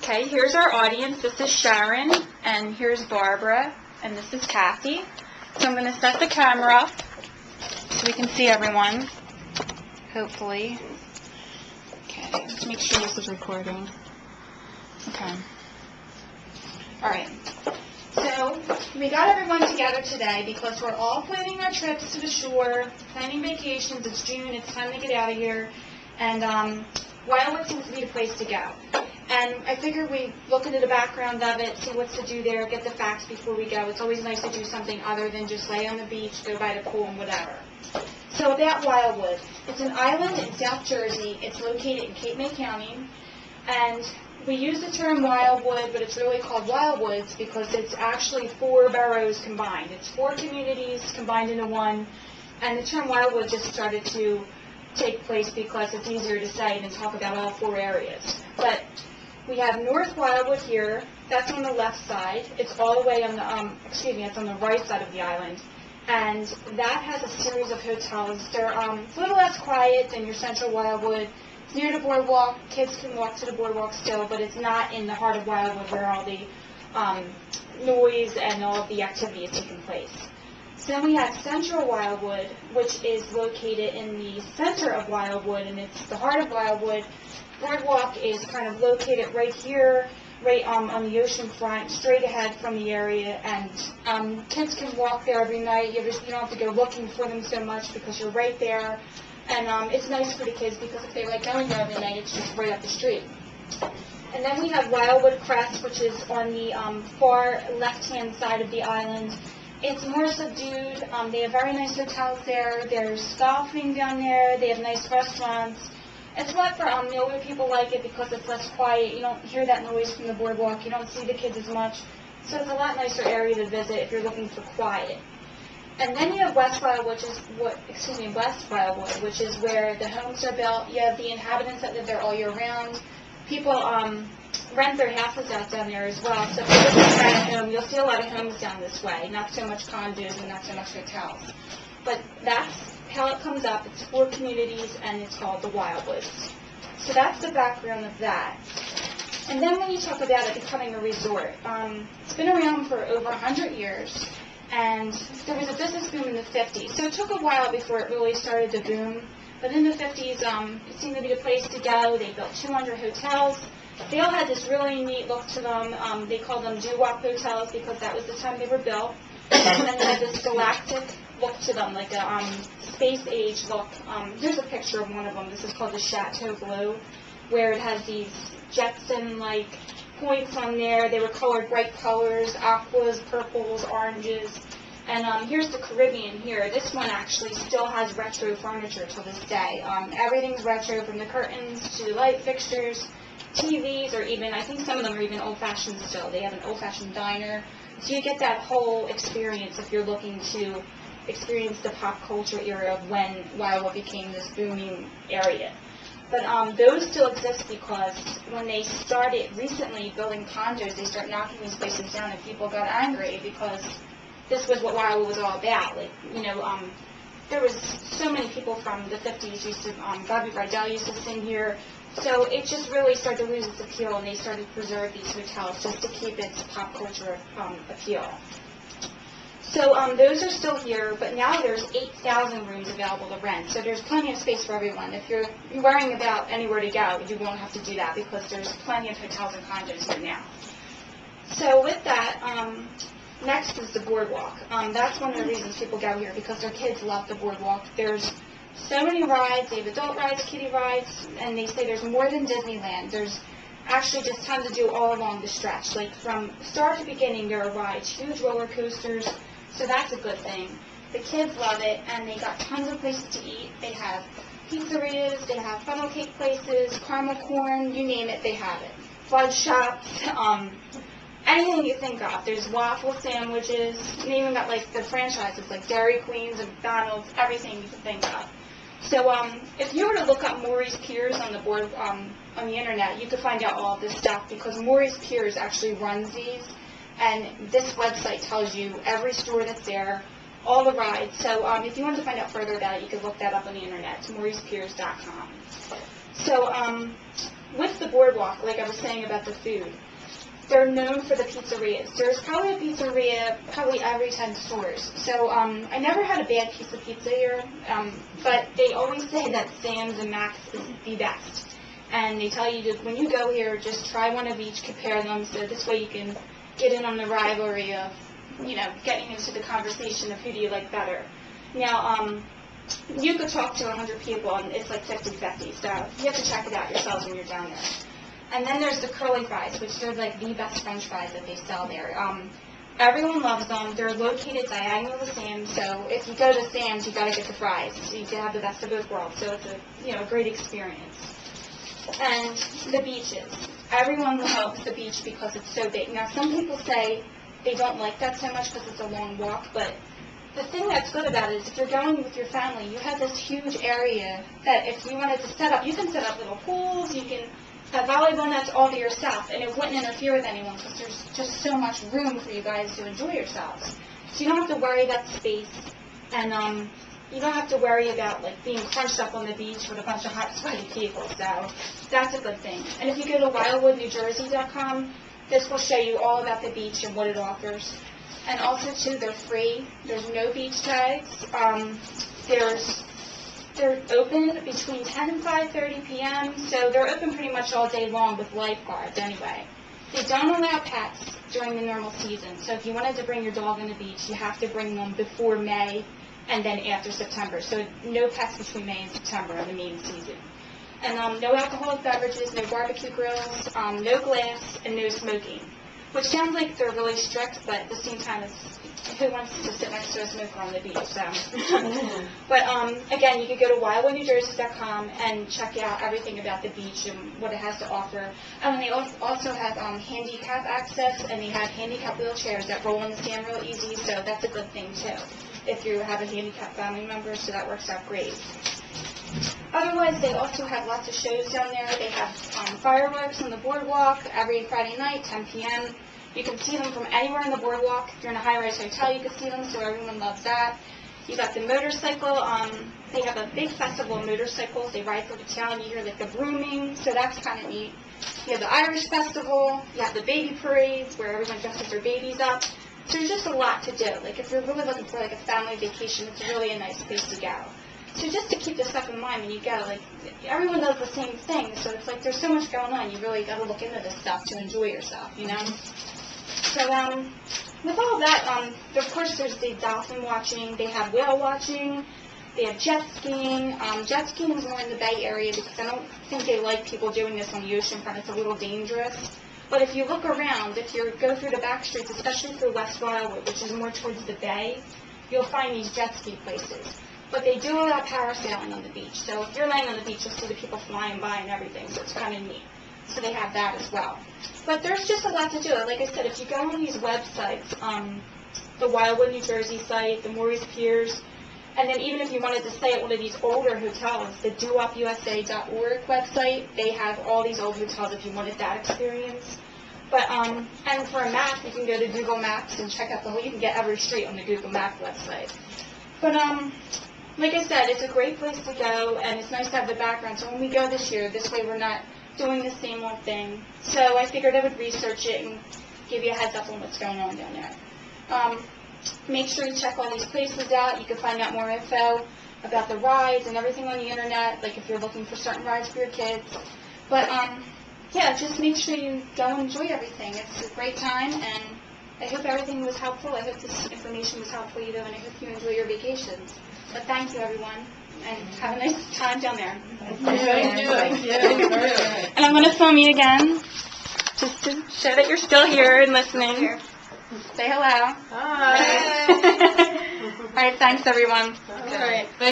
Okay, here's our audience. This is Sharon, and here's Barbara, and this is Kathy. So I'm going to set the camera up so we can see everyone, hopefully. Okay, let's make sure this is recording. Okay. All right. So we got everyone together today because we're all planning our trips to the shore, planning vacations. It's June. It's time to get out of here. And Wildwood seems to be the place to go. And I figured we look into the background of it, see what's to do there, get the facts before we go. It's always nice to do something other than just lay on the beach, go by the pool, and whatever. So about Wildwood. It's an island in South Jersey. It's located in Cape May County. And we use the term Wildwood, but it's really called Wildwoods because it's actually 4 boroughs combined. It's 4 communities combined into one. And the term Wildwood just started to take place because it's easier to say than talk about all 4 areas. But we have North Wildwood here. That's on the left side. It's all the way on the, it's on the right side of the island. And that has a series of hotels. They're a little less quiet than your Central Wildwood. It's near the boardwalk. Kids can walk to the boardwalk still, but it's not in the heart of Wildwood where all the noise and all of the activity is taking place. So then we have Central Wildwood, which is located in the center of Wildwood, and it's the heart of Wildwood. Boardwalk is kind of located right here, right on the ocean front, straight ahead from the area, and kids can walk there every night. You don't have to go looking for them so much because you're right there, and it's nice for the kids because if they like going there every night, it's just right up the street. And then we have Wildwood Crest, which is on the far left-hand side of the island. It's more subdued. They have very nice hotels there. There's golfing down there. They have nice restaurants. It's what for the older people like it because it's less quiet. You don't hear that noise from the boardwalk. You don't see the kids as much. So it's a lot nicer area to visit if you're looking for quiet. And then you have West Wildwood, which is where the homes are built. You have the inhabitants that live there all year round. People rent their houses out down there as well. So if you're looking for a home, you'll see a lot of homes down this way. Not so much condos and not so much hotels. But that's how it comes up. It's 4 communities, and it's called the Wildwoods. So that's the background of that. And then when you talk about it becoming a resort, it's been around for over 100 years, and there was a business boom in the 50s. So it took a while before it really started to boom. But in the 50s, it seemed to be the place to go. They built 200 hotels. They all had this really neat look to them. They called them doo-wop hotels because that was the time they were built. And then they had this galactic look to them, like a space age look. Here's a picture of one of them. This is called the Chateau Bleu, where it has these Jetson-like points on there. They were colored bright colors, aquas, purples, oranges. And here's the Caribbean here. This one actually still has retro furniture to this day. Everything's retro, from the curtains to the light fixtures, TVs, or even, I think some of them are even old-fashioned still. They have an old-fashioned diner. So you get that whole experience if you're looking to experience the pop culture era of when Wildwood became this booming area. But those still exist because when they started recently building condos, they started knocking these places down, and people got angry because this was what Wildwood was all about. Like, there was so many people from the 50s used to, Bobby Rydell used to sing here. So it just really started to lose its appeal, and they started to preserve these hotels just to keep its pop culture appeal. So those are still here, but now there's 8,000 rooms available to rent. So there's plenty of space for everyone. If you're worrying about anywhere to go, you won't have to do that because there's plenty of hotels and condos here now. So with that, next is the boardwalk. That's one of the reasons people go here, because their kids love the boardwalk. There's so many rides. They have adult rides, kiddie rides, and they say there's more than Disneyland. There's actually just tons to do all along the stretch. Like from start to beginning, there are rides, huge roller coasters, so that's a good thing. The kids love it, and they got tons of places to eat. They have pizzerias, they have funnel cake places, caramel corn, you name it, they have it. Fudge shops, anything you think of. There's waffle sandwiches, and they even got like the franchises like Dairy Queens and McDonald's, everything you can think of. So if you were to look up Maurice Piers on the board on the internet, you could find out all this stuff because Maurice Piers actually runs these, and this website tells you every store that's there, all the rides. So if you wanted to find out further about it, you could look that up on the internet. It's mauricepiers.com. So with the boardwalk, like I was saying about the food, they're known for the pizzerias. There's probably a pizzeria probably every 10 stores. So I never had a bad piece of pizza here, but they always say that Sam's and Mac's is the best. And they tell you to, when you go here, just try one of each, compare them, so this way you can get in on the rivalry of, getting into the conversation of who do you like better. Now, you could talk to 100 people, and it's like 50-50, so you have to check it out yourselves when you're down there. And then there's the curly fries, which are like the best French fries that they sell there. Everyone loves them. They're located diagonal to Sam's, so if you go to Sam's, you got to get the fries. So you can have the best of both worlds. So it's a great experience. And the beaches. Everyone loves the beach because it's so big. Now, some people say they don't like that so much because it's a long walk, but the thing that's good about it is if you're going with your family, you have this huge area that if you wanted to set up, you can set up little pools, you can have volleyball nets all to yourself, and it wouldn't interfere with anyone because there's just so much room for you guys to enjoy yourselves. So you don't have to worry about space, and you don't have to worry about being crunched up on the beach with a bunch of hot, sweaty people. So that's a good thing. And if you go to wildwoodnewjersey.com, this will show you all about the beach and what it offers. And also, too, they're free. There's no beach tags. They're open between 10 and 5:30 p.m., so they're open pretty much all day long with lifeguards anyway. They don't allow pets during the normal season, so if you wanted to bring your dog on the beach, you have to bring them before May and then after September. So no pets between May and September in the main season. And no alcoholic beverages, no barbecue grills, no glass, and no smoking. Which sounds like they're really strict, but at the same time, who wants to sit next to a smoker on the beach? So, but again, you could go to wildwoodnewjersey.com and check out everything about the beach and what it has to offer. And they also have handicap access, and they have handicap wheelchairs that roll in the sand real easy. So that's a good thing too, if you have a handicapped family member. So that works out great. Otherwise, they also have lots of shows down there. They have fireworks on the boardwalk every Friday night, 10 p.m. You can see them from anywhere on the boardwalk. If you're in a high-rise hotel, you can see them, so everyone loves that. You got the motorcycle. They have a big festival of motorcycles. They ride through the town. You hear the brooming, so that's kind of neat. You have the Irish festival. You have the baby parades where everyone dresses their babies up. So there's just a lot to do. If you're really looking for a family vacation, it's really a nice place to go. So just to keep this stuff in mind when you go, everyone does the same thing, so it's there's so much going on, you really got to look into this stuff to enjoy yourself, So, with all that, of course there's the dolphin watching, they have whale watching, they have jet skiing. Jet skiing is more in the Bay Area because I don't think they like people doing this on the ocean front, it's a little dangerous. But if you look around, if you go through the back streets, especially through West Wildwood, which is more towards the bay, you'll find these jet ski places. But they do allow parasailing on the beach. So if you're laying on the beach, you'll see the people flying by and everything. So it's kind of neat. So they have that as well. But there's just a lot to do. Like I said, if you go on these websites, the Wildwood, New Jersey site, the Maurice Piers, and then even if you wanted to stay at one of these older hotels, the doopusa.org website, they have all these old hotels if you wanted that experience. But, and for a map, you can go to Google Maps and check out the whole, you can get every street on the Google Map website. But, like I said, it's a great place to go, and it's nice to have the background. So when we go this year, this way we're not doing the same old thing. So I figured I would research it and give you a heads up on what's going on down there. Make sure you check all these places out. You can find out more info about the rides and everything on the internet, like if you're looking for certain rides for your kids. But, yeah, just make sure you go and enjoy everything. It's a great time, and I hope everything was helpful. I hope this information was helpful, and I hope you enjoy your vacations. But thank you, everyone, and have a nice time down there. Thank you. And I'm going to film you again, just to show that you're still here and listening. Say hello. Hi. All right, thanks, everyone. Okay. All right.